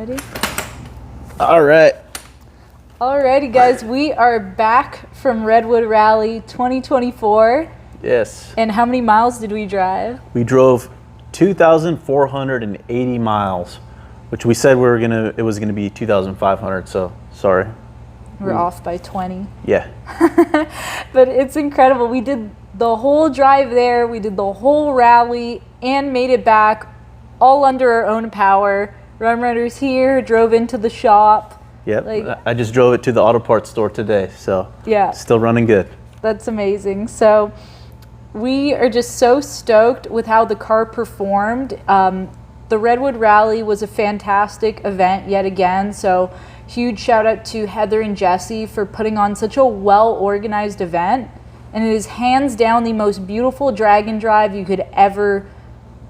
Ready? All right. Alrighty, guys, we are back from Redwood Rally 2024. Yes. And how many miles did we drive? We drove 2,480 miles, which we said it was gonna be 2,500. So sorry. We're off by 20. Yeah. But it's incredible. We did the whole drive there. We did the whole rally and made it back all under our own power. Rumrunner's here, drove into the shop. Yep. I just drove it to the auto parts store today, so yeah, still running good. That's amazing. So we are just so stoked with how the car performed. The Redwood Rally was a fantastic event yet again. So huge shout out to Heather and Jesse for putting on such a well-organized event. And it is hands down the most beautiful drag and drive you could ever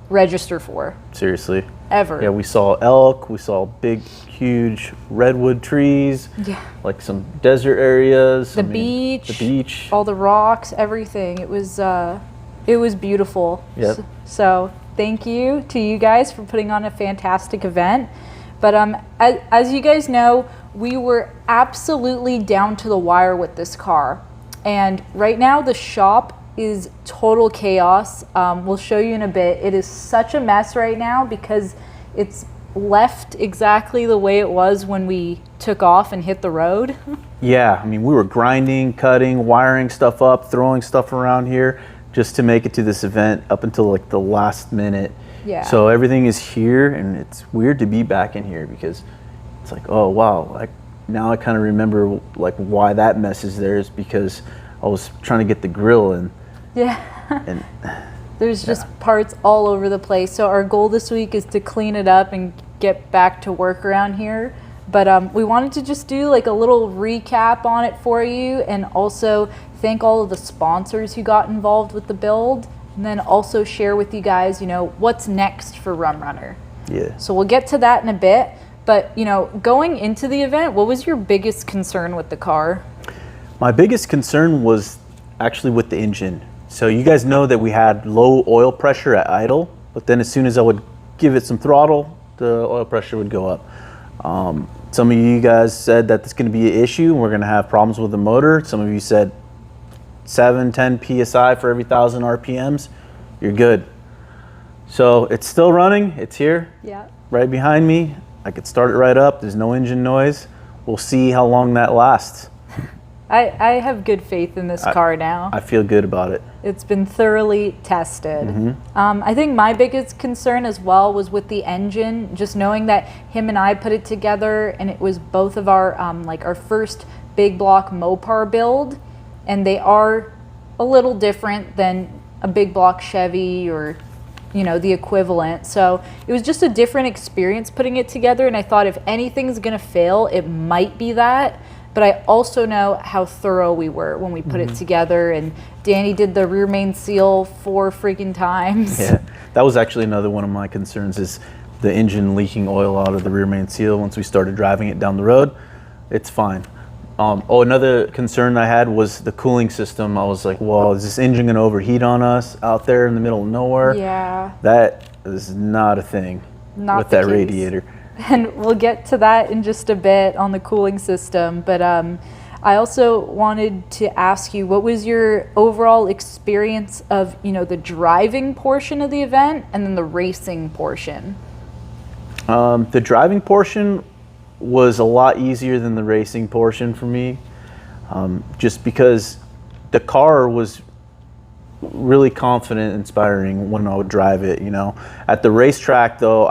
register for. Seriously. Ever. Yeah, we saw elk, we saw big, huge redwood trees. Yeah. Like some desert areas. The beach. The beach. All the rocks, everything. It was beautiful. Yep. So thank you to you guys for putting on a fantastic event. But as you guys know, we were absolutely down to the wire with this car. And right now the shop is total chaos. We'll show you in a bit. It is such a mess right now because it's left exactly the way it was when we took off and hit the road. Yeah, I mean, we were grinding, cutting, wiring stuff up, throwing stuff around here just to make it to this event up until like the last minute. Yeah. So everything is here, and it's weird to be back in here because it's like, oh wow, now I kind of remember like why that mess is there is because I was trying to get the grill in. Yeah. And there's just parts all over the place. So our goal this week is to clean it up and get back to work around here. But we wanted to just do like a little recap on it for you, and also thank all of the sponsors who got involved with the build, and then also share with you guys, what's next for Rumrunner. Yeah. So we'll get to that in a bit. But, going into the event, what was your biggest concern with the car? My biggest concern was actually with the engine. So you guys know that we had low oil pressure at idle, but then as soon as I would give it some throttle, the oil pressure would go up. Some of you guys said that it's going to be an issue and we're going to have problems with the motor. Some of you said 7-10 psi for every 1,000 RPMs. You're good. So it's still running. It's here. Yeah. Right behind me. I could start it right up. There's no engine noise. We'll see how long that lasts. I have good faith in this car now. I feel good about it. It's been thoroughly tested. Mm-hmm. I think my biggest concern as well was with the engine, just knowing that him and I put it together, and it was both of our our first big block Mopar build, and they are a little different than a big block Chevy or the equivalent. So it was just a different experience putting it together, and I thought if anything's gonna fail, it might be that. But I also know how thorough we were when we put it together, and Danny did the rear main seal 4 freaking times. Yeah, that was actually another one of my concerns, is the engine leaking oil out of the rear main seal. Once we started driving it down the road, it's fine. Another concern I had was the cooling system. I was like, well, is this engine gonna overheat on us out there in the middle of nowhere? Yeah. That is not a thing with that radiator. And we'll get to that in just a bit on the cooling system. But I also wanted to ask you, what was your overall experience of, the driving portion of the event and then the racing portion? The driving portion was a lot easier than the racing portion for me, just because the car was really confident, inspiring when I would drive it. At the racetrack though,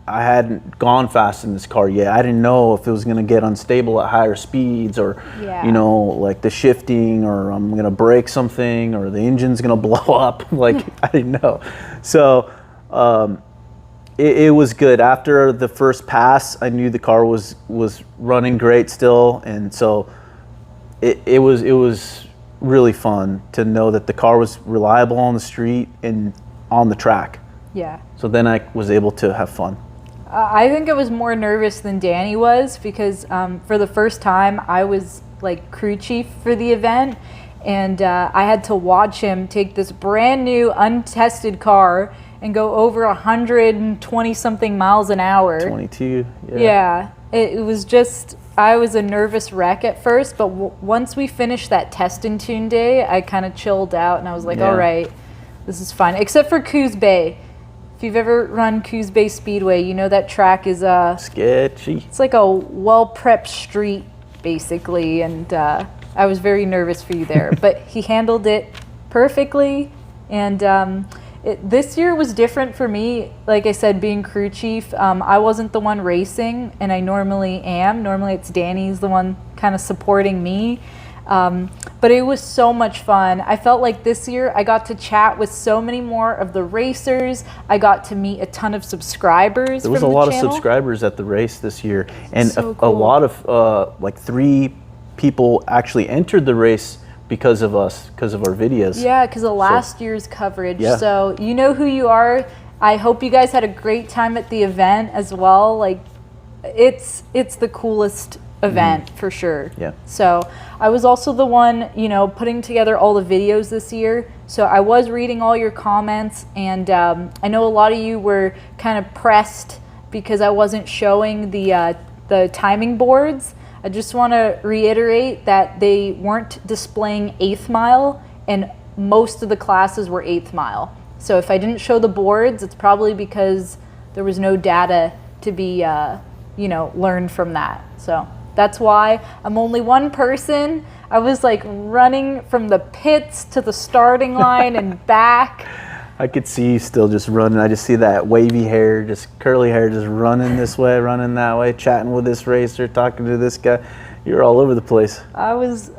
I hadn't gone fast in this car yet. I didn't know if it was going to get unstable at higher speeds, or like the shifting, or I'm going to break something, or the engine's going to blow up. I didn't know. So it was good. After the first pass, I knew the car was running great still, and so it was really fun to know that the car was reliable on the street and on the track. Yeah. So then I was able to have fun. I think I was more nervous than Danny was because for the first time I was like crew chief for the event, and I had to watch him take this brand new untested car and go over 120 something miles an hour. 22. Yeah, it was just, I was a nervous wreck at first, but once we finished that test and tune day, I kind of chilled out and I was like, all right, this is fine. Except for Coos Bay. If you've ever run Coos Bay Speedway, you know that track is sketchy. It's like a well-prepped street, basically, and I was very nervous for you there. But he handled it perfectly, and this year was different for me. Like I said, being crew chief, I wasn't the one racing, and I normally am. Normally it's Danny's the one kind of supporting me. But it was so much fun. I felt like this year I got to chat with so many more of the racers. I got to meet a ton of subscribers. There was a lot of subscribers at the race this year, and So a lot of like 3 people actually entered the race because of us, because of our videos. Yeah, because of last year's coverage. Yeah. So you know who you are. I hope you guys had a great time at the event as well. Like, it's the coolest event for sure. Yeah. So I was also the one, putting together all the videos this year. So I was reading all your comments, and I know a lot of you were kind of pressed because I wasn't showing the timing boards. I just want to reiterate that they weren't displaying 8th mile, and most of the classes were 8th mile. So if I didn't show the boards, it's probably because there was no data to be, learned from that. So that's why I'm only one person. I was like running from the pits to the starting line and back. I could see you still just running. I just see that wavy hair, just curly hair, just running this way, running that way, chatting with this racer, talking to this guy. You're all over the place. I was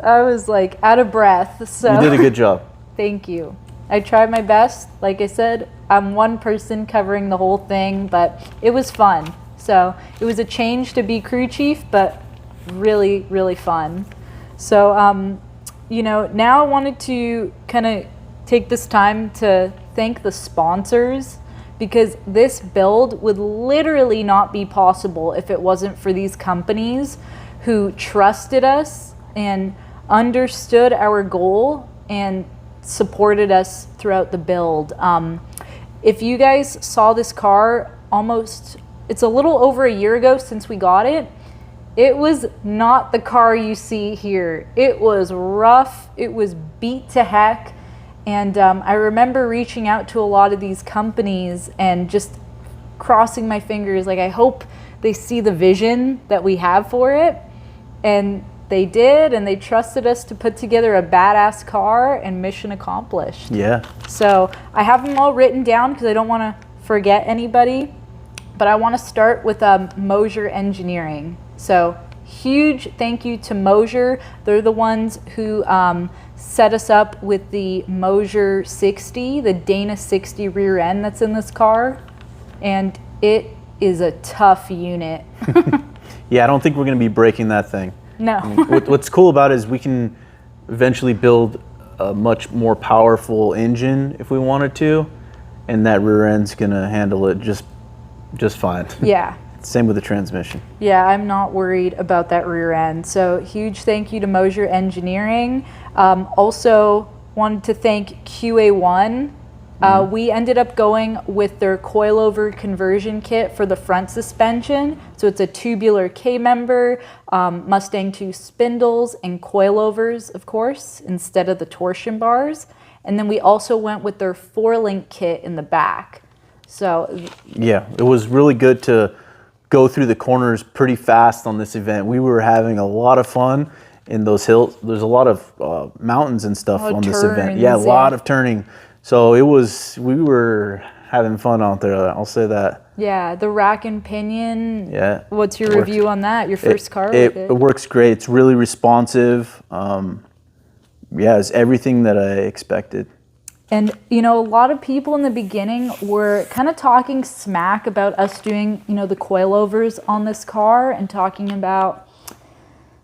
like out of breath. So you did a good job. Thank you. I tried my best. Like I said, I'm one person covering the whole thing, but it was fun. So it was a change to be crew chief, but really, really fun. So, now I wanted to kind of take this time to thank the sponsors, because this build would literally not be possible if it wasn't for these companies who trusted us and understood our goal and supported us throughout the build. If you guys saw this car it's a little over a year ago since we got it. It was not the car you see here. It was rough. It was beat to heck. And I remember reaching out to a lot of these companies and just crossing my fingers. Like, I hope they see the vision that we have for it. And they did, and they trusted us to put together a badass car, and mission accomplished. Yeah. So I have them all written down because I don't want to forget anybody. But I want to start with Mosier Engineering. So huge thank you to Mosier. They're the ones who set us up with the Mosier 60, the Dana 60 rear end that's in this car. And it is a tough unit. Yeah, I don't think we're going to be breaking that thing. No. What's cool about it is we can eventually build a much more powerful engine if we wanted to, and that rear end's going to handle it just fine. Yeah. Same with the transmission. Yeah, I'm not worried about that rear end. So huge thank you to Mosier Engineering. Also wanted to thank QA1. We ended up going with their coilover conversion kit for the front suspension. So it's a tubular K-member, Mustang 2 spindles, and coilovers, of course, instead of the torsion bars. And then we also went with their 4-link kit in the back. So yeah, it was really good to go through the corners pretty fast on this event. We were having a lot of fun in those hills. There's a lot of mountains and stuff on this event. Yeah, a lot of turning. So we were having fun out there. I'll say that. Yeah, the rack and pinion. Yeah. What's your review on that? Your first car with it? It works great. It's really responsive. Yeah, it's everything that I expected. And, a lot of people in the beginning were kind of talking smack about us doing, the coilovers on this car, and talking about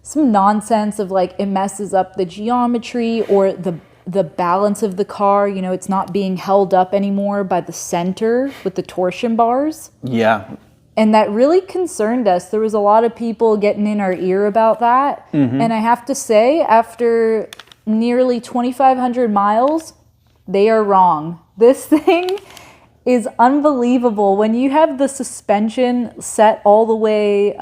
some nonsense of like it messes up the geometry or the balance of the car. It's not being held up anymore by the center with the torsion bars. Yeah. And that really concerned us. There was a lot of people getting in our ear about that. Mm-hmm. And I have to say, after nearly 2,500 miles, they are wrong. This thing is unbelievable. When you have the suspension set all the way,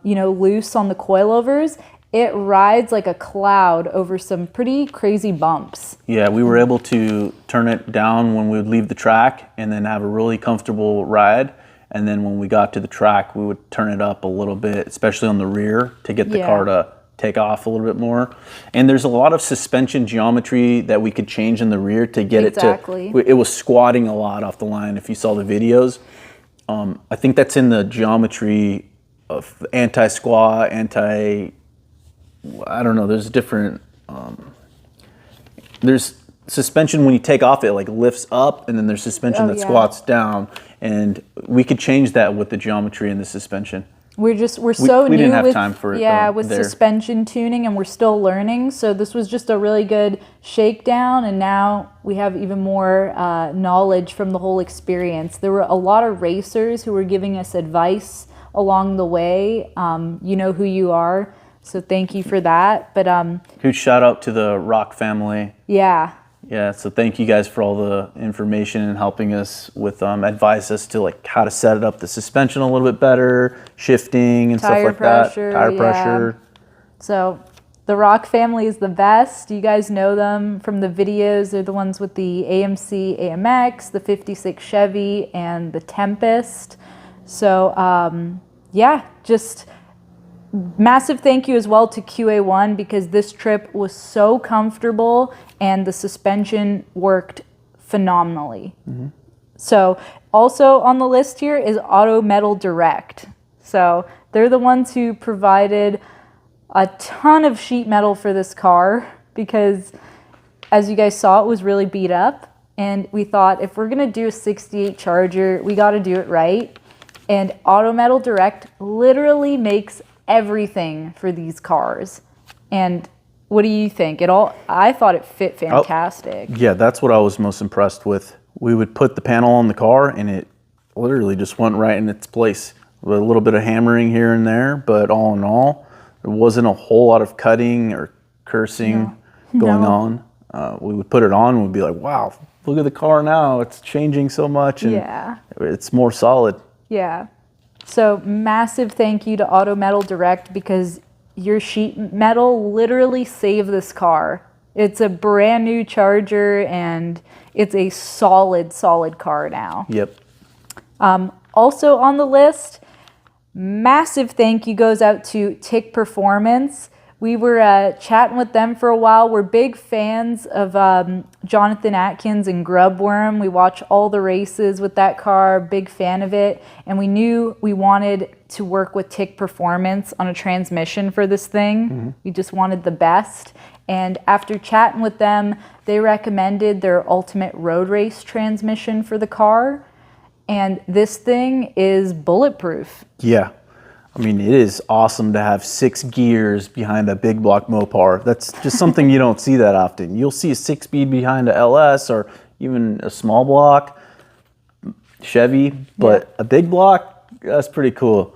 loose on the coilovers, it rides like a cloud over some pretty crazy bumps. Yeah, we were able to turn it down when we would leave the track and then have a really comfortable ride. And then when we got to the track, we would turn it up a little bit, especially on the rear, to get the car to take off a little bit more. And there's a lot of suspension geometry that we could change in the rear to get it to, it was squatting a lot off the line if you saw the videos. I think that's in the geometry of anti-squat, I don't know, there's different, there's suspension when you take off, it like lifts up, and then there's suspension that squats down, and we could change that with the geometry in the suspension. We're so new. We didn't have time for it. With suspension tuning, and we're still learning. So this was just a really good shakedown, and now we have even more knowledge from the whole experience. There were a lot of racers who were giving us advice along the way. You know who you are, so thank you for that. But huge shout out to the Rock family. Yeah, so thank you guys for all the information and helping us with advise us to like how to set it up, the suspension a little bit better, shifting and stuff like that. Tire pressure. So the Rock family is the best. You guys know them from the videos. They're the ones with the AMC AMX, the 56 Chevy, and the Tempest. So just massive thank you as well to QA1, because this trip was so comfortable and the suspension worked phenomenally. So also on the list here is Auto Metal Direct. So they're the ones who provided a ton of sheet metal for this car, because as you guys saw, it was really beat up, and we thought if we're gonna do a 68 Charger, we got to do it right. And Auto Metal Direct literally makes everything for these cars. And what do you think? I thought it fit fantastic. Yeah, that's what I was most impressed with. We would put the panel on the car and it literally just went right in its place with a little bit of hammering here and there, but all in all, there wasn't a whole lot of cutting or cursing going on. We would put it on and we'd be like, wow, look at the car now. It's changing so much and it's more solid. Yeah. So massive thank you to Auto Metal Direct, because your sheet metal literally saved this car. It's a brand new Charger and it's a solid car now. Yep. Also on the list, massive thank you goes out to Tick Performance. We were chatting with them for a while. We're big fans of Jonathan Atkins and Grubworm. We watch all the races with that car, big fan of it. And we knew we wanted to work with Tick Performance on a transmission for this thing. We just wanted the best. And after chatting with them, they recommended their Ultimate Road Race transmission for the car. And this thing is bulletproof. Yeah. I mean, it is awesome to have 6 gears behind a big block Mopar. That's just something you don't see that often. You'll see a 6-speed behind a LS or even a small block Chevy, but a big block, that's pretty cool.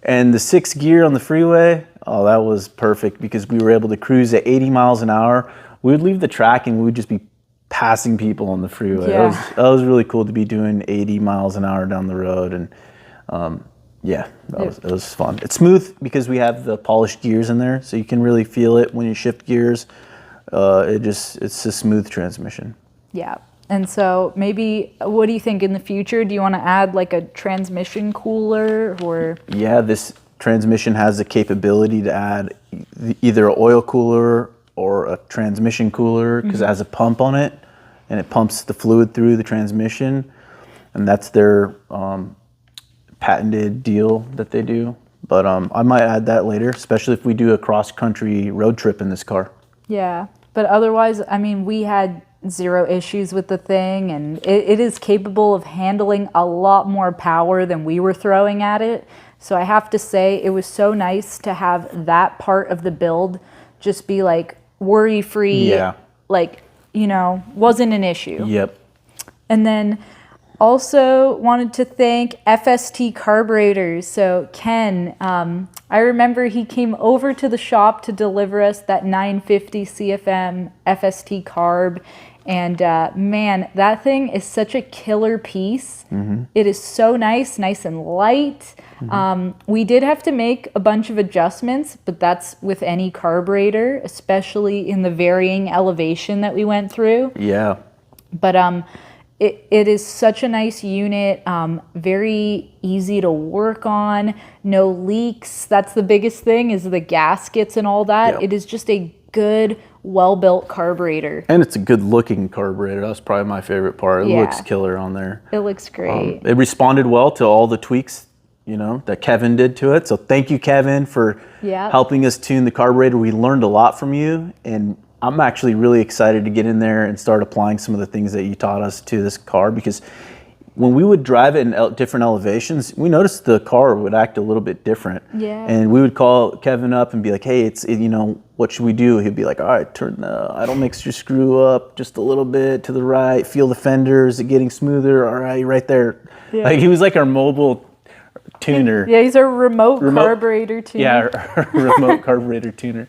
And the 6 gear on the freeway, oh, that was perfect, because we were able to cruise at 80 miles an hour. We would leave the track and we would just be passing people on the freeway. That was really cool to be doing 80 miles an hour down the road. And it was fun. It's smooth because we have the polished gears in there, so you can really feel it when you shift gears. It's a smooth transmission. Yeah. And so maybe, what do you think in the future? Do you want to add like a transmission cooler or? Yeah, this transmission has the capability to add either an oil cooler or a transmission cooler, because it has a pump on it and it pumps the fluid through the transmission. And that's their patented deal that they do. But I might add that later, especially if we do a cross-country road trip in this car. Yeah, but otherwise, I mean, we had 0 issues with the thing, and it is capable of handling a lot more power than we were throwing at it. So I have to say, it was so nice to have that part of the build just be like worry-free, like, wasn't an issue. Yep. And then also wanted to thank FST Carburetors. So Ken, I remember he came over to the shop to deliver us that 950 CFM FST carb, And man, that thing is such a killer piece. It is so nice and light. We did have to make a bunch of adjustments, but that's with any carburetor, especially in the varying elevation that we went through. Yeah. But it is such a nice unit, very easy to work on, no leaks. That's the biggest thing, is the gaskets and all that. Yep. It is just a good, well-built carburetor. And it's a good looking carburetor. That's probably my favorite part. It Yeah. looks killer on there. It looks great. It responded well to all the tweaks, that Kevin did to it. So thank you, Kevin, for helping us tune the carburetor. We learned a lot from you, and I'm actually really excited to get in there and start applying some of the things that you taught us to this car, because when we would drive it in different elevations, we noticed the car would act a little bit different. Yeah. And we would call Kevin up and be like, hey, what should we do? He'd be like, all right, turn the idle mixture screw up just a little bit to the right, feel the fenders, is it getting smoother? All right, right there. Yeah. Like, he was like our mobile tuner. Yeah, he's a remote carburetor tuner. Yeah, our remote carburetor tuner.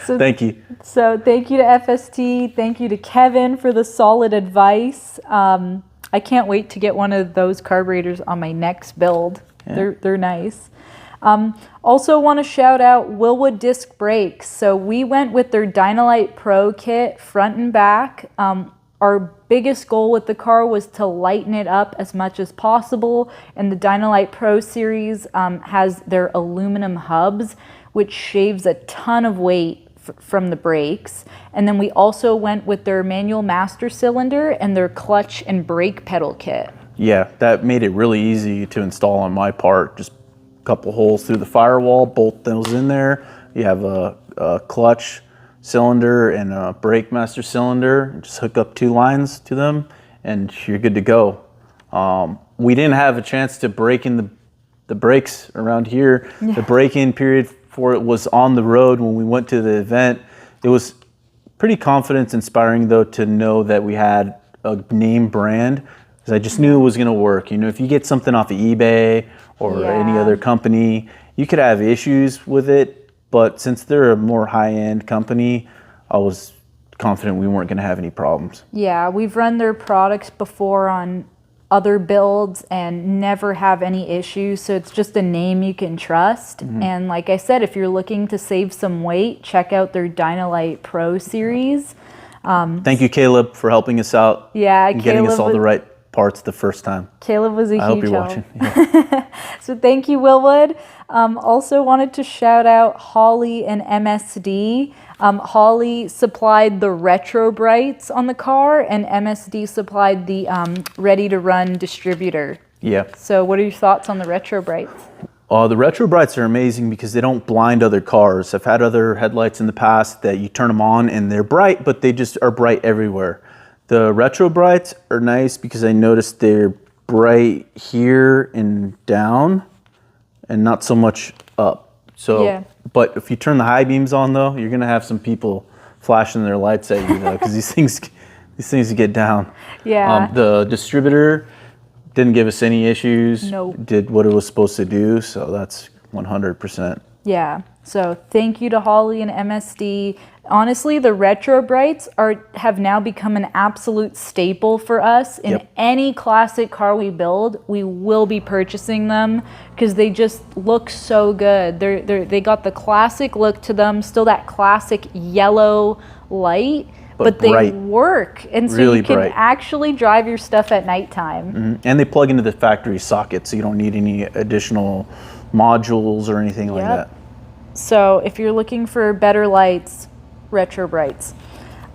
So, thank you. So thank you to FST. Thank you to Kevin for the solid advice. I can't wait to get one of those carburetors on my next build. Yeah. They're nice. Also want to shout out Willwood Disc Brakes. So we went with their Dynalite Pro kit front and back. Our biggest goal with the car was to lighten it up as much as possible. And the Dynalite Pro series has their aluminum hubs, which shaves a ton of weight from the brakes. And then we also went with their manual master cylinder and their clutch and brake pedal kit. Yeah, that made it really easy to install on my part. Just a couple holes through the firewall, bolt those in there. You have a clutch cylinder and a brake master cylinder. Just hook up 2 lines to them and you're good to go. We didn't have a chance to break in the brakes around here. Yeah. The break-in period for it was on the road when we went to the event. It was pretty confidence inspiring though to know that we had a name brand, because I just knew it was going to work. If you get something off of eBay or any other company, you could have issues with it, but since they're a more high-end company, I was confident we weren't going to have any problems. Yeah, we've run their products before on other builds and never have any issues, so it's just a name you can trust. And like I said, if you're looking to save some weight, check out their Dynalite Pro series. Thank you, Caleb, for helping us out. Yeah, and getting us all the right parts the first time. Caleb was a huge help. I hope you're watching. Yeah. So thank you, Willwood. Also wanted to shout out Holly and MSD. Holly supplied the retro brights on the car, and MSD supplied the ready to run distributor. Yeah. So what are your thoughts on the retro brights? The retro brights are amazing because they don't blind other cars. I've had other headlights in the past that you turn them on and they're bright, but they just are bright everywhere. The retro brights are nice because I noticed they're bright here and down and not so much up. So, but if you turn the high beams on though, you're gonna have some people flashing their lights at you though, because these things get down. Yeah. The distributor didn't give us any issues. Nope. Did what it was supposed to do, so that's 100%. Yeah. So thank you to Holly and MSD. Honestly, the retro brights have now become an absolute staple for us. In any classic car we build, we will be purchasing them because they just look so good. They got the classic look to them, still that classic yellow light, but they work. And so really you can actually drive your stuff at nighttime. And they plug into the factory socket, so you don't need any additional modules or anything like that. So if you're looking for better lights, retro brights.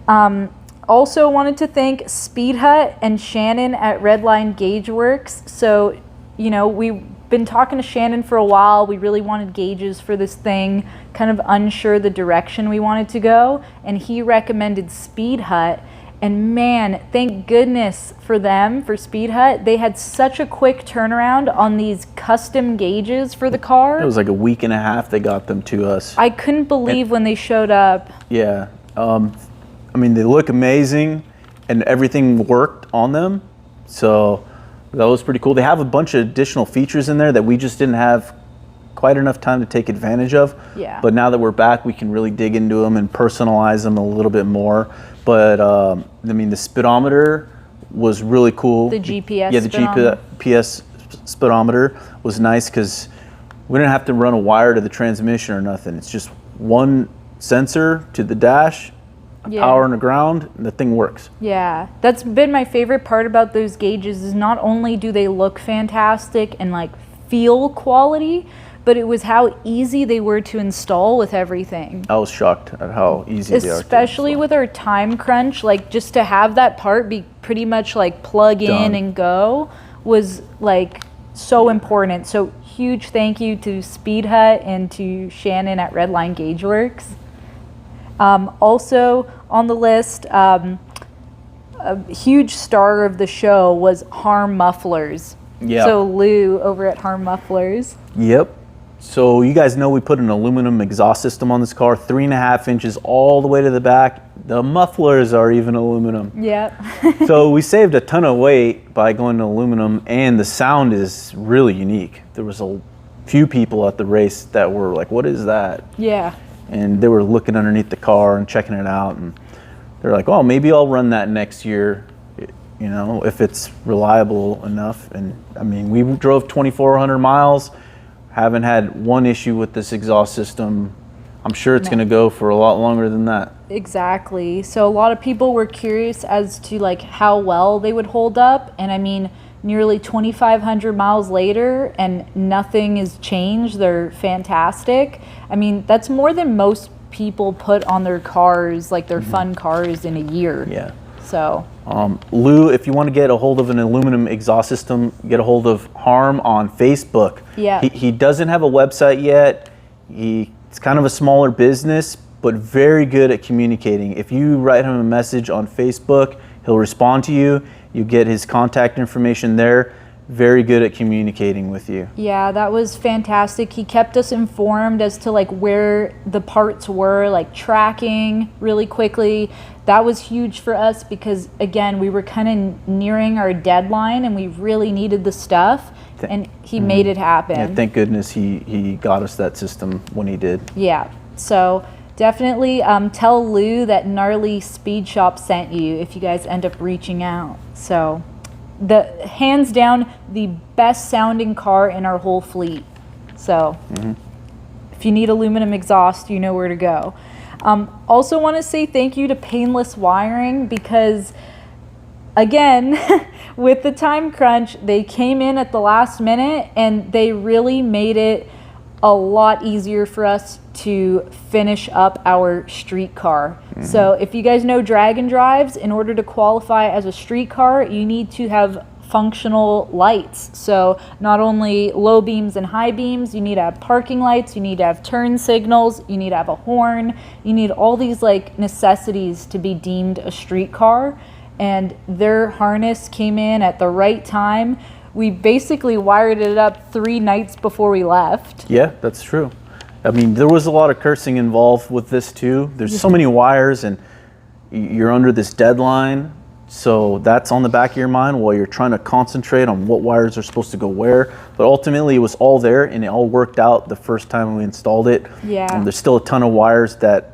Also wanted to thank Speed Hut and Shannon at Redline Gauge Works. So, we've been talking to Shannon for a while. We really wanted gauges for this thing, kind of unsure the direction we wanted to go. And he recommended Speed Hut. And man, thank goodness for them, for Speed Hut. They had such a quick turnaround on these custom gauges for the car. It was like a week and a half they got them to us. I couldn't believe when they showed up. Yeah. They look amazing and everything worked on them. So that was pretty cool. They have a bunch of additional features in there that we just didn't have quite enough time to take advantage of. Yeah. But now that we're back, we can really dig into them and personalize them a little bit more. But I mean, the speedometer was really cool. The GPS Yeah, the GPS speedometer was nice because we didn't have to run a wire to the transmission or nothing. It's just one sensor to the dash, power on the ground, and the thing works. Yeah, that's been my favorite part about those gauges is not only do they look fantastic and like feel quality, but it was how easy they were to install with everything. I was shocked at how easy they are. Especially with our time crunch, like just to have that part be pretty much like plug in and go was like so important. So huge thank you to Speed Hut and to Shannon at Redline Gauge Works. Also on the list, a huge star of the show was Harm Mufflers. Yeah. So Lou over at Harm Mufflers. Yep. So you guys know we put an aluminum exhaust system on this car, 3.5 inches all the way to the back. The mufflers are even aluminum. Yep. So we saved a ton of weight by going to aluminum, and the sound is really unique. There was a few people at the race that were like, what is that? Yeah. And they were looking underneath the car and checking it out, and they're like, oh, maybe I'll run that next year, you know, if it's reliable enough. And I mean, we drove 2,400 miles, haven't had one issue with this exhaust system. I'm sure it's going to go for a lot longer than that. Exactly. So a lot of people were curious as to like how well they would hold up, and I mean, nearly 2,500 miles later and nothing has changed. They're fantastic. I mean, that's more than most people put on their cars, like their fun cars, in a year. Yeah. So Lou, if you want to get a hold of an aluminum exhaust system, get a hold of Harm on Facebook. Yeah. He doesn't have a website yet. It's kind of a smaller business, but very good at communicating. If you write him a message on Facebook, he'll respond to you. You get his contact information there. Very good at communicating with you. yeah, that was fantastic. He kept us informed as to like where the parts were, like tracking really quickly. That was huge for us because again, we were kind of nearing our deadline and we really needed the stuff, and he made it happen. Yeah, thank goodness he got us that system when he did. Yeah, so definitely tell Lou that Gnarly Speed Shop sent you if you guys end up reaching out. So the hands down the best sounding car in our whole fleet. So if you need aluminum exhaust, you know where to go. Also want to say thank you to Painless Wiring because again, with the time crunch, they came in at the last minute and they really made it a lot easier for us to finish up our street car. So if you guys know drag and drives, in order to qualify as a street car, you need to have functional lights. So not only low beams and high beams, you need to have parking lights, you need to have turn signals, you need to have a horn, you need all these like necessities to be deemed a street car. And their harness came in at the right time. We basically wired it up 3 nights before we left. Yeah, that's true. I mean, there was a lot of cursing involved with this too. There's so many wires and you're under this deadline. So that's on the back of your mind while you're trying to concentrate on what wires are supposed to go where. But ultimately it was all there and it all worked out the first time we installed it. Yeah. And there's still a ton of wires that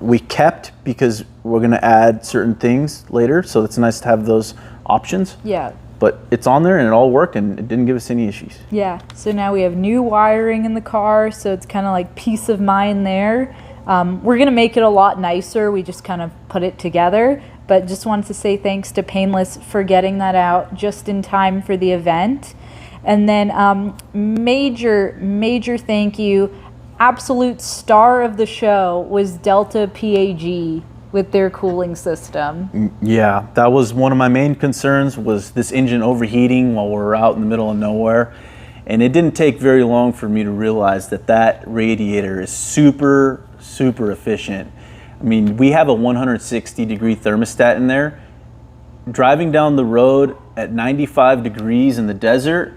we kept because we're going to add certain things later. So it's nice to have those options. Yeah. But it's on there and it all worked and it didn't give us any issues. Yeah, so now we have new wiring in the car, so it's kind of like peace of mind there. We're going to make it a lot nicer. We just kind of put it together. But just wanted to say thanks to Painless for getting that out just in time for the event. And then major thank you. Absolute star of the show was Delta PAG with their cooling system. Yeah, that was one of my main concerns, was this engine overheating while we're out in the middle of nowhere. And it didn't take very long for me to realize that that radiator is super efficient. I mean, we have a 160 degree thermostat in there. Driving down the road at 95 degrees in the desert,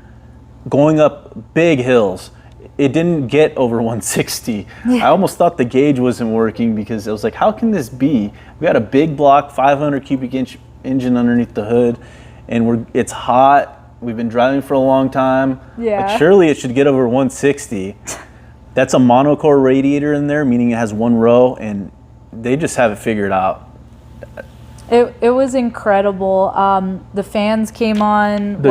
going up big hills, it didn't get over 160. I almost thought the gauge wasn't working because I was like, how can this be? We got a big block, 500 cubic inch engine underneath the hood, and it's hot, We've been driving for a long time. Yeah. Like, surely it should get over 160. That's a monocore radiator in there, meaning it has one row, and they just have it figured out. It was incredible. The fans came on,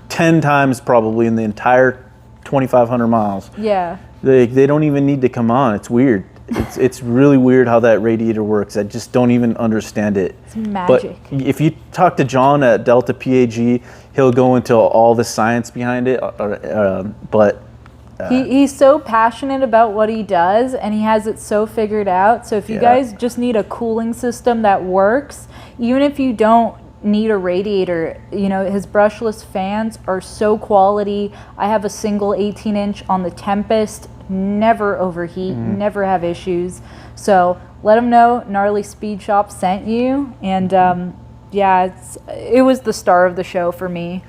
10 times probably in the entire 2,500 miles. Yeah. They don't even need to come on. It's weird. It's really weird how that radiator works. I just don't even understand it. It's magic. But if you talk to John at Delta PAG, he'll go into all the science behind it. He's so passionate about what he does, and he has it so figured out. So if you guys just need a cooling system that works, even if you don't need a radiator, you know, his brushless fans are so quality. I have a single 18-inch on the Tempest. Never overheat, never have issues. So let them know Gnarly Speed Shop sent you. And it was the star of the show for me.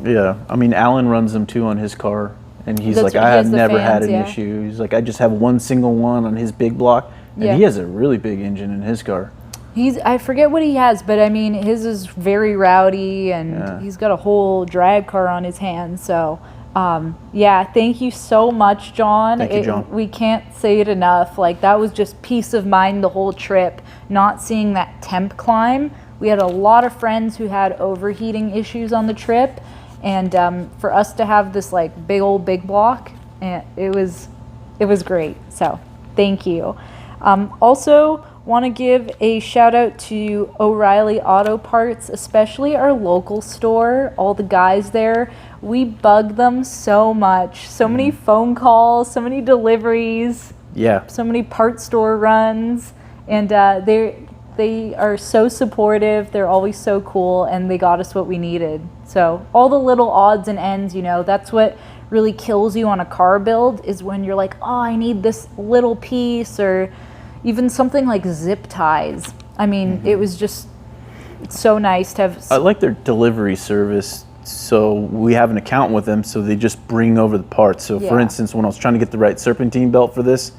Yeah, I mean, Alan runs them too on his car. And he's like, I have never had an issue. He's like, I just have one single one on his big block. And he has a really big engine in his car. I forget what he has, but I mean, his is very rowdy, and he's got a whole drag car on his hands. So, thank you so much, John. Thank you, John. We can't say it enough. Like, that was just peace of mind the whole trip, not seeing that temp climb. We had a lot of friends who had overheating issues on the trip, and for us to have this like big block, it was great. So, thank you. Also, want to give a shout out to O'Reilly Auto Parts, especially our local store, all the guys there. We bug them so much. So many phone calls, so many deliveries. Yeah. So many part store runs. And they are so supportive. They're always so cool, and they got us what we needed. So all the little odds and ends, you know, that's what really kills you on a car build, is when you're like, oh, I need this little piece, or even something like zip ties. I mean, it was just so nice to have. I like their delivery service. So we have an account with them, so they just bring over the parts. So for instance, when I was trying to get the right serpentine belt for this,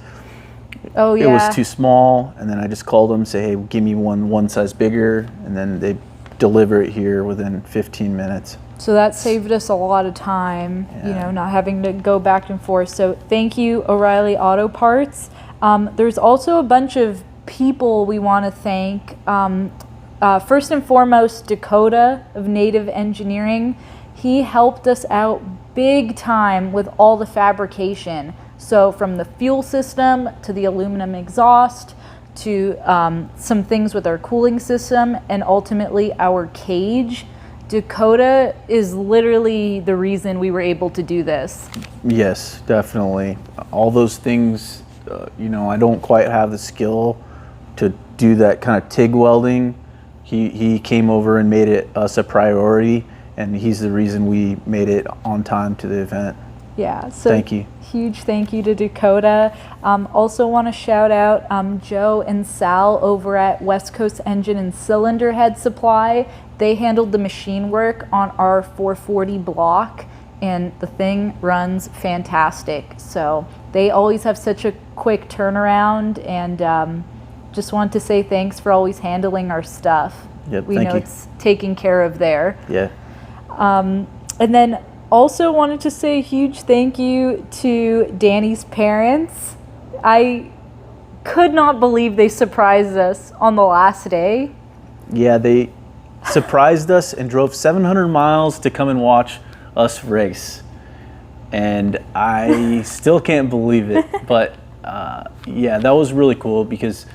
it was too small, and then I just called them, say, hey, give me one size bigger, and then they deliver it here within 15 minutes. So that saved us a lot of time, you know, not having to go back and forth. So thank you, O'Reilly Auto Parts. There's also a bunch of people we want to thank. First and foremost, Dakota of Native Engineering. He helped us out big time with all the fabrication. So from the fuel system to the aluminum exhaust to some things with our cooling system, and ultimately our cage. Dakota is literally the reason we were able to do this. Yes, definitely. All those things, you know, I don't quite have the skill to do that kind of TIG welding. He came over and made it us a priority, and he's the reason we made it on time to the event. Yeah, so thank you. Huge thank you to Dakota. Also want to shout out Joe and Sal over at West Coast Engine and Cylinder Head Supply. They handled the machine work on our 440 block, and the thing runs fantastic. So they always have such a quick turnaround, and just want to say thanks for always handling our stuff. Yep, we know it's taken care of there. Yeah. And then also wanted to say a huge thank you to Danny's parents. I could not believe they surprised us on the last day. Yeah, they surprised us and drove 700 miles to come and watch us race. And I still can't believe it. But yeah, that was really cool, because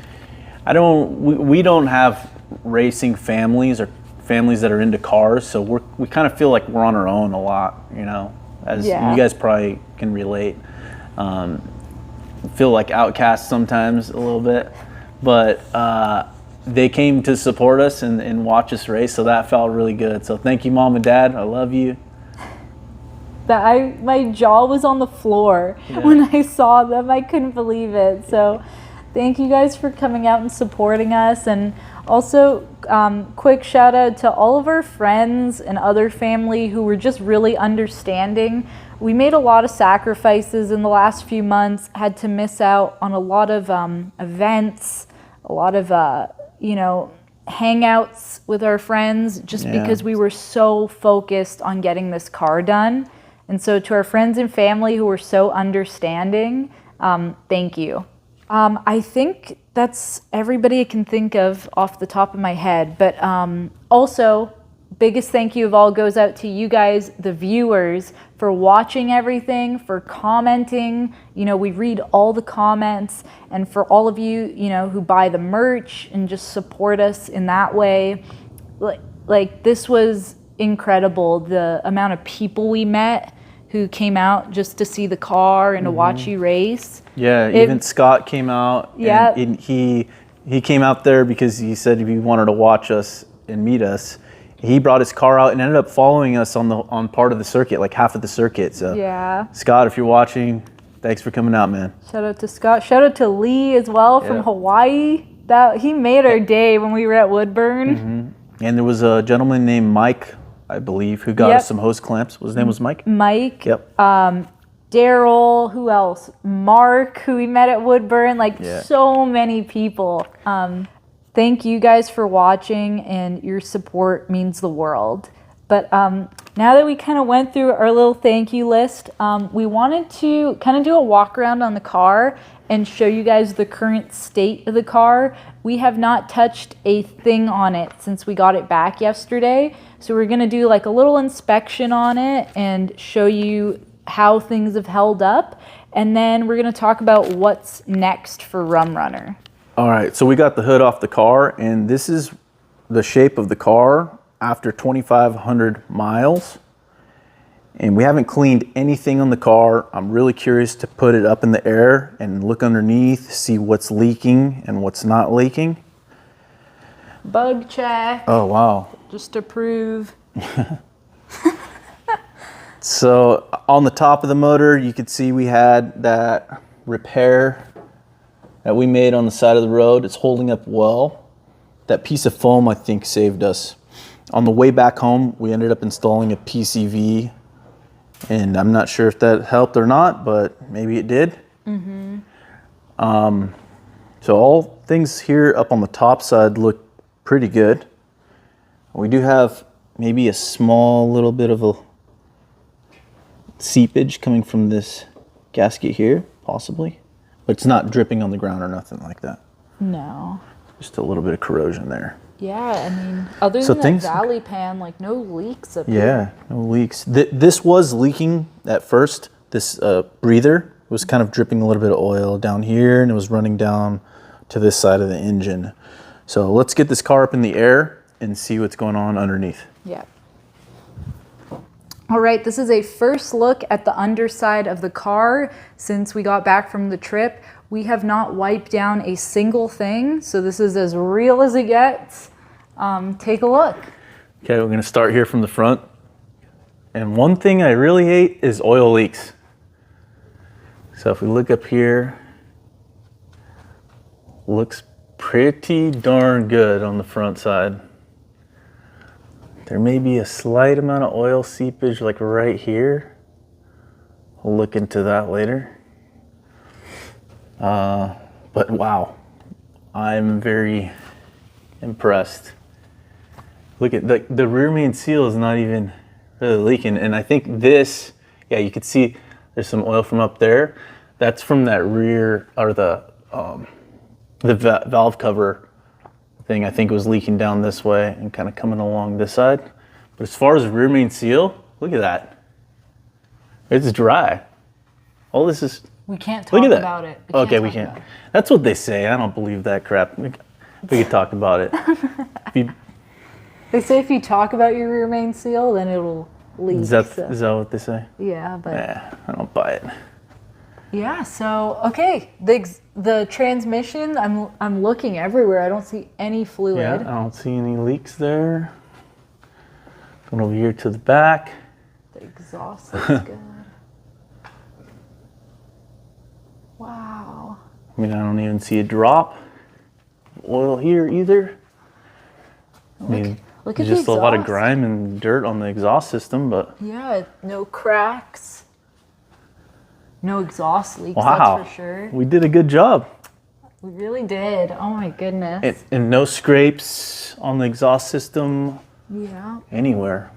we don't have racing families or families that are into cars, so we kind of feel like we're on our own a lot, you know, as you guys probably can relate. Feel like outcasts sometimes a little bit, but they came to support us and watch us race, so that felt really good. So thank you, Mom and Dad. I love you. My jaw was on the floor when I saw them. I couldn't believe it. So thank you guys for coming out and supporting us. And also, quick shout out to all of our friends and other family who were just really understanding. We made a lot of sacrifices in the last few months, had to miss out on a lot of events, a lot of, you know, hangouts with our friends just because we were so focused on getting this car done. And so to our friends and family who were so understanding, thank you. I think that's everybody I can think of off the top of my head. But also, biggest thank you of all goes out to you guys, the viewers, for watching everything, for commenting. You know, we read all the comments, and for all of you, you know, who buy the merch and just support us in that way. Like this was incredible, the amount of people we met who came out just to see the car and to watch you race. Yeah, even Scott came out. Yeah. And he came out there because he said he wanted to watch us and meet us. He brought his car out and ended up following us on part of the circuit, like half of the circuit. So yeah, Scott, if you're watching, thanks for coming out, man. Shout out to Scott. Shout out to Lee as well from Hawaii. That he made our day when we were at Woodburn. And there was a gentleman named Mike, I believe, who got us some hose clamps. His name was Mike? Mike. Yep. Daryl, who else? Mark, who we met at Woodburn. Like so many people. Thank you guys for watching, and your support means the world. But now that we kind of went through our little thank you list, we wanted to kind of do a walk around on the car and show you guys the current state of the car. We have not touched a thing on it since we got it back yesterday. So we're gonna do like a little inspection on it and show you how things have held up. And then we're gonna talk about what's next for Rumrunner. All right, so we got the hood off the car, and this is the shape of the car after 2,500 miles. And we haven't cleaned anything on the car. I'm really curious to put it up in the air and look underneath, see what's leaking and what's not leaking. Bug check. Oh, wow. Just to prove. So on the top of the motor, you could see we had that repair that we made on the side of the road. It's holding up well. That piece of foam, I think, saved us. On the way back home, we ended up installing a PCV, and I'm not sure if that helped or not, but maybe it did. So all things here up on the top side look pretty good. We do have maybe a small little bit of a seepage coming from this gasket here, possibly. But it's not dripping on the ground or nothing like that. No. Just a little bit of corrosion there. Yeah, I mean, other than that valley pan, like no leaks up here. Yeah, no leaks. This was leaking at first. This breather was kind of dripping a little bit of oil down here, and it was running down to this side of the engine. So let's get this car up in the air and see what's going on underneath. Yeah. All right, this is a first look at the underside of the car since we got back from the trip. We have not wiped down a single thing, so this is as real as it gets. Take a look. Okay, we're gonna start here from the front. And one thing I really hate is oil leaks. So if we look up here, looks pretty darn good on the front side. There may be a slight amount of oil seepage like right here. We'll look into that later. But wow, I'm very impressed. Look at the rear main seal is not even really leaking. And I think this, yeah, you can see there's some oil from up there. That's from that rear, or the valve cover thing. I think it was leaking down this way and kind of coming along this side. But as far as the rear main seal, look at that. It's dry. All this is... We can't talk about it. Okay, we can't. That's what they say. I don't believe that crap. We could talk about it. They say if you talk about your rear main seal, then it'll leak. Is that what they say? Yeah, but... Yeah, I don't buy it. Yeah, so, okay. The transmission, I'm looking everywhere. I don't see any fluid. Yeah, I don't see any leaks there. Going over here to the back. The exhaust looks good. Wow. I mean, I don't even see a drop of oil here either. I mean, look at just the a lot of exhaust. grime and dirt on the exhaust system, but... Yeah, no cracks. No exhaust leaks, Wow. that's for sure. We did a good job. We really did. Oh my goodness. And no scrapes on the exhaust system Yeah. anywhere.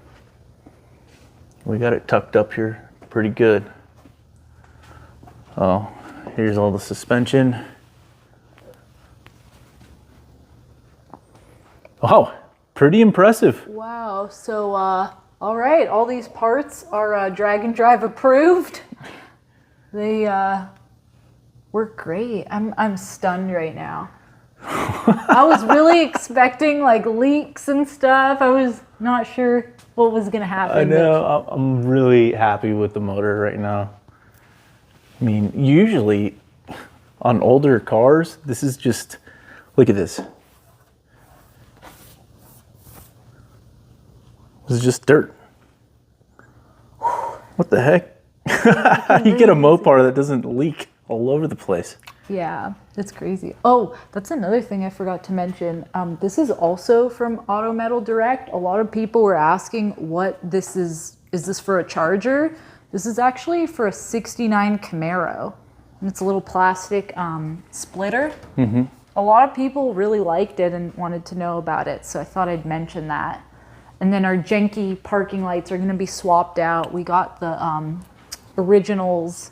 We got it tucked up here pretty good. Oh, here's all the suspension. Wow, pretty impressive. Wow. So, all right, all these parts are drag and drive approved. They work great. I'm stunned right now. I was really expecting like leaks and stuff. I was not sure what was gonna happen. I know. I'm really happy with the motor right now. I mean, usually on older cars, this is just, look at this. This is just dirt. What the heck? How do you get a Mopar that doesn't leak all over the place? Yeah, it's crazy. Oh, that's another thing I forgot to mention. This is also from Auto Metal Direct. A lot of people were asking what this is. Is this for a Charger? This is actually for a 69 Camaro. And it's a little plastic splitter. Mm-hmm. A lot of people really liked it and wanted to know about it, so I thought I'd mention that. And then our Genki parking lights are going to be swapped out. We got the originals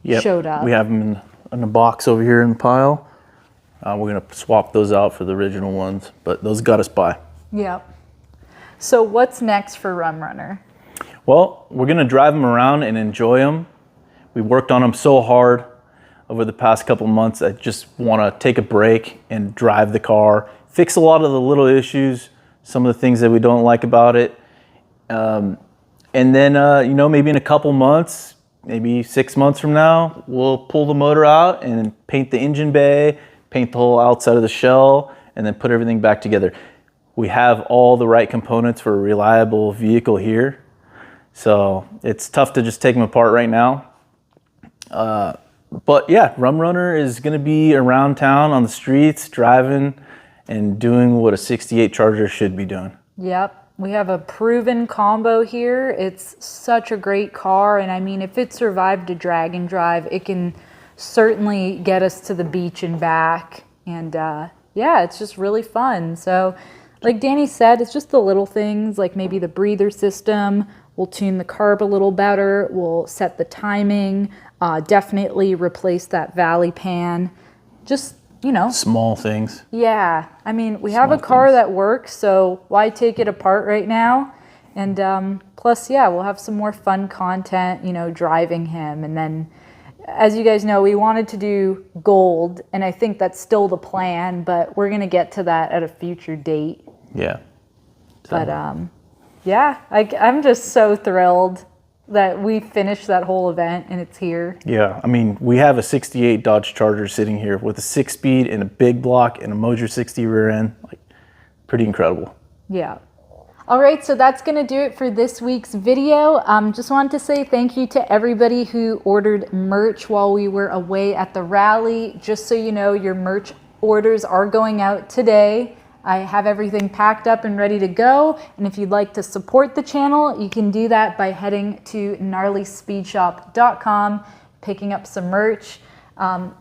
showed up. We have them in a box over here in the pile. We're going to swap those out for the original ones, but those got us by. Yep. So what's next for Rumrunner? Well, we're going to drive them around and enjoy them. We worked on them so hard over the past couple months. I just want to take a break and drive the car, fix a lot of the little issues, some of the things that we don't like about it. And then, you know, maybe in a couple months, maybe 6 months from now, we'll pull the motor out and paint the engine bay, paint the whole outside of the shell, and then put everything back together. We have all the right components for a reliable vehicle here. So it's tough to just take them apart right now. But yeah, Rumrunner is going to be around town on the streets, driving and doing what a 68 Charger should be doing. Yep. We have a proven combo here. It's such a great car. And I mean, if it survived a drag and drive, it can certainly get us to the beach and back. And yeah, it's just really fun. So like Danny said, it's just the little things, like maybe the breather system. We'll tune the carb a little better. We'll set the timing. Definitely replace that valley pan. Just, you know. Small things. Yeah. I mean, we have a car that works, so why take it apart right now? And plus, yeah, we'll have some more fun content, you know, driving him. And then, as you guys know, we wanted to do gold, and I think that's still the plan, but we're going to get to that at a future date. Yeah. So. But, yeah, I'm just so thrilled that we finished that whole event and it's here. Yeah, I mean, we have a 68 Dodge Charger sitting here with a 6-speed and a big block and a Moser 60 rear end. Like, pretty incredible. Yeah. All right, so that's going to do it for this week's video. Just wanted to say thank you to everybody who ordered merch while we were away at the rally. Just so you know, your merch orders are going out today. I have everything packed up and ready to go. And if you'd like to support the channel, you can do that by heading to gnarlyspeedshop.com, picking up some merch.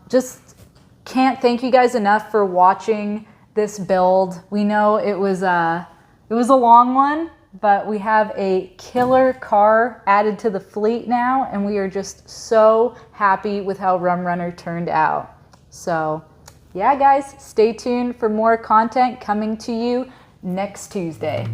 Just can't thank you guys enough for watching this build. We know it was a long one, but we have a killer car added to the fleet now, and we are just so happy with how Rumrunner turned out. So yeah, guys, stay tuned for more content coming to you next Tuesday.